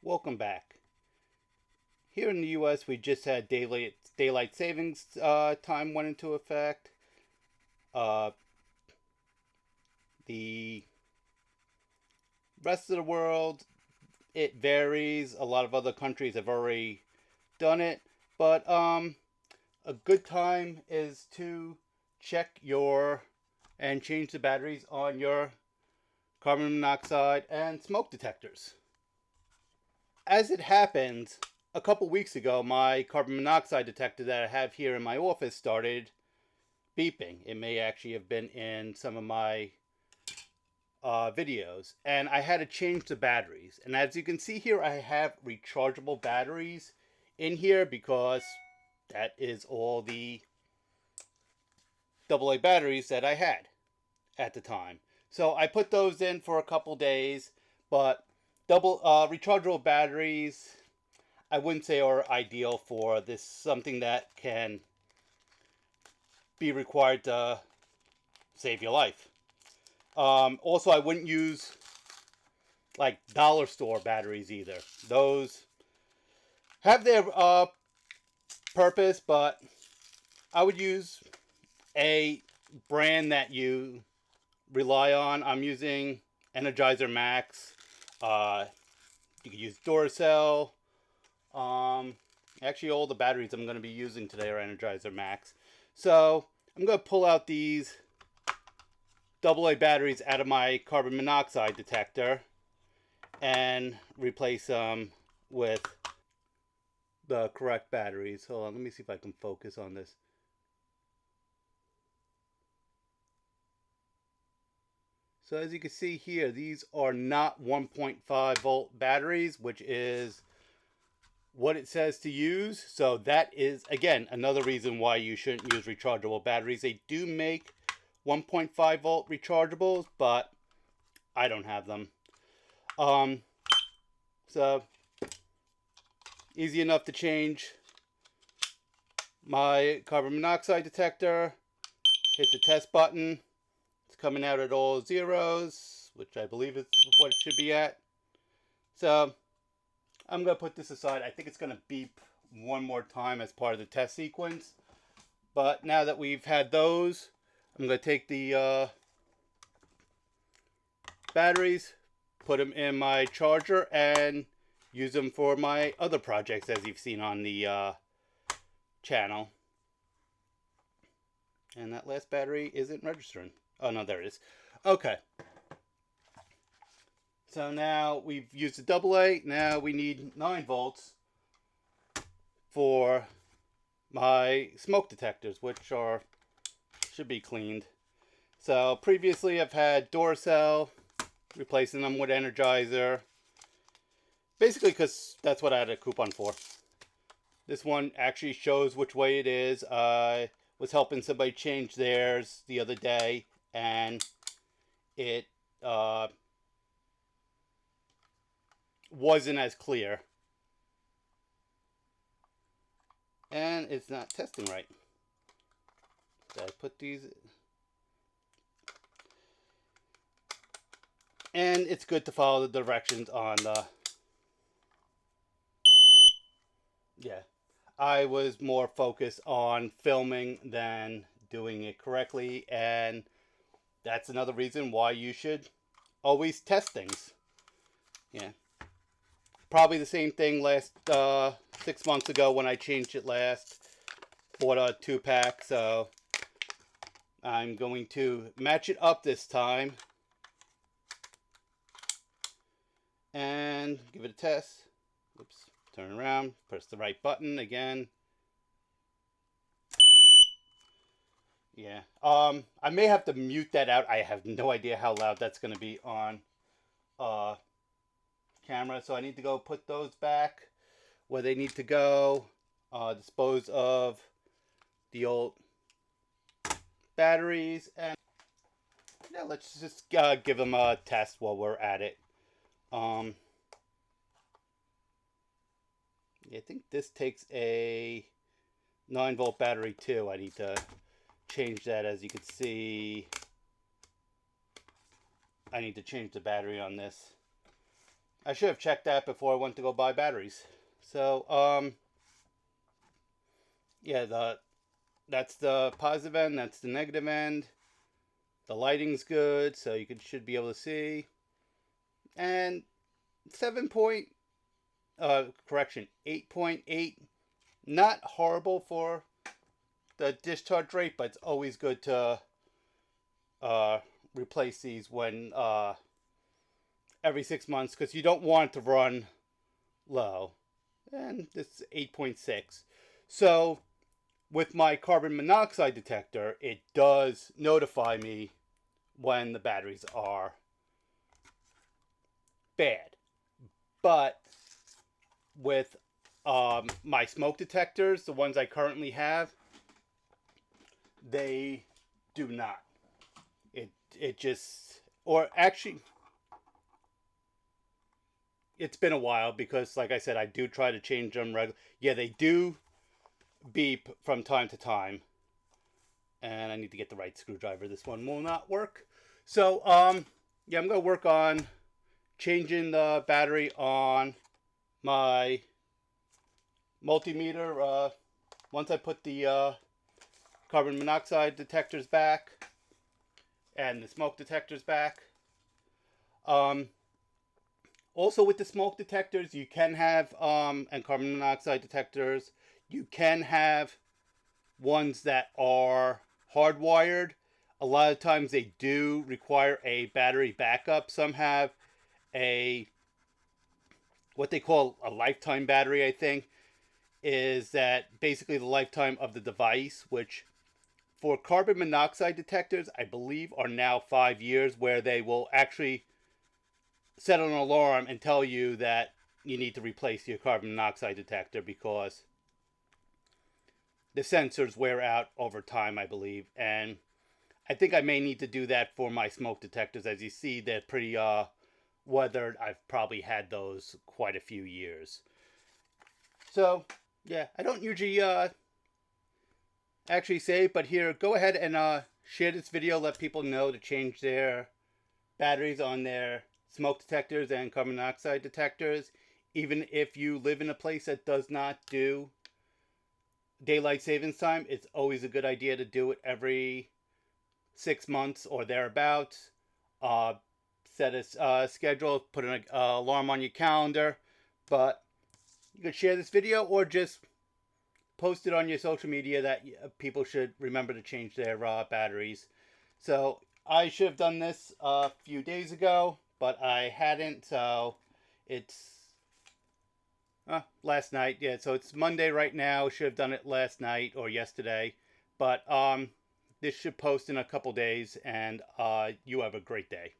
Welcome back. Here in the U.S., we just had daylight savings time went into effect. Uh, the rest of the world, it varies. A lot of other countries have already done it, but a good time is to check your and change the batteries on your carbon monoxide and smoke detectors. As it happens, a couple weeks ago, my carbon monoxide detector that I have here in my office started beeping. It may actually have been in some of my videos, and I had to change the batteries. And as you can see here, I have rechargeable batteries in here because that is all the AA batteries that I had at the time. So I put those in for a couple days, but double rechargeable batteries I wouldn't say are ideal for this, something that can be required to save your life. Also, I wouldn't use like dollar store batteries either. Those have their purpose, but I would use a brand that you rely on. I'm using Energizer Max. Uh, you could use Duracell. Um, Actually, all the batteries I'm going to be using today are Energizer Max. So I'm going to pull out these AA batteries out of my carbon monoxide detector and replace them with the correct batteries. Hold on, let me see if I can focus on this. So as you can see here, these are not 1.5 volt batteries, which is what it says to use. So that is, again, another reason why you shouldn't use rechargeable batteries. They do make 1.5 volt rechargeables, but I don't have them. Um, so easy enough to change my carbon monoxide detector. Hit the test button. It's coming out at all zeros, which I believe is what it should be at. So I'm going to put this aside. I think it's going to beep one more time as part of the test sequence. But now that we've had those, I'm going to take the batteries, put them in my charger, and use them for my other projects as you've seen on the channel. And that last battery isn't registering. Oh no, there it is. Okay. So now we've used the AA. Now we need 9 volts for my smoke detectors, which are should be cleaned. So previously I've had Duracell, replacing them with Energizer. Basically because that's what I had a coupon for. This one actually shows which way it is. I was helping somebody change theirs the other day, and it wasn't as clear. And it's not testing right. So I put these... And it's good to follow the directions on the... Yeah. I was more focused on filming than doing it correctly, and that's another reason why you should always test things. Yeah. Probably the same thing last 6 months ago when I changed it last. Bought a 2-pack, so I'm going to match it up this time and give it a test. Oops, turn around, press the right button again. Yeah, I may have to mute that out. I have no idea how loud that's going to be on uh, camera, so I need to go put those back where they need to go. Dispose of the old batteries, and yeah, let's just give them a test while we're at it. Yeah, I think this takes a 9-volt battery too. I need to change that. As you can see, I need to change the battery on this. I should have checked that before I went to go buy batteries. So, yeah, that's the positive end. That's the negative end. The lighting's good, so you should be able to see. And 7 point, correction, 8.8. Not horrible for the discharge rate, but it's always good to uh, replace these when every 6 months because you don't want it to run low. And it's 8.6. So with my carbon monoxide detector, it does notify me when the batteries are bad. But with my smoke detectors, the ones I currently have, they do not. It just, or actually, it's been a while because, like I said, I do try to change them regularly. Yeah, they do beep from time to time, and I need to get the right screwdriver. This one will not work. So, yeah, I'm gonna work on changing the battery on my multimeter. Once I put the carbon monoxide detectors back and the smoke detectors back. Um, Also, with the smoke detectors, you can have and carbon monoxide detectors, you can have ones that are hardwired. A lot of times they do require a battery backup. Some have a what they call a lifetime battery, I think, is that basically the lifetime of the device, which for carbon monoxide detectors, I believe are now 5 years, where they will actually set an alarm and tell you that you need to replace your carbon monoxide detector because the sensors wear out over time, I believe. And I think I may need to do that for my smoke detectors. As you see, they're pretty weathered. I've probably had those quite a few years. So, yeah, I don't usually actually say, but here, go ahead and share this video. Let people know to change their batteries on their smoke detectors and carbon monoxide detectors. Even if you live in a place that does not do daylight savings time, it's always a good idea to do it every 6 months or thereabouts. Uh, Set a schedule, put an alarm on your calendar. But you could share this video or just post it on your social media that people should remember to change their batteries. So I should have done this a few days ago, but I hadn't. So it's last night. Yeah, so it's Monday right now. Should have done it last night or yesterday, but this should post in a couple days. And you have a great day.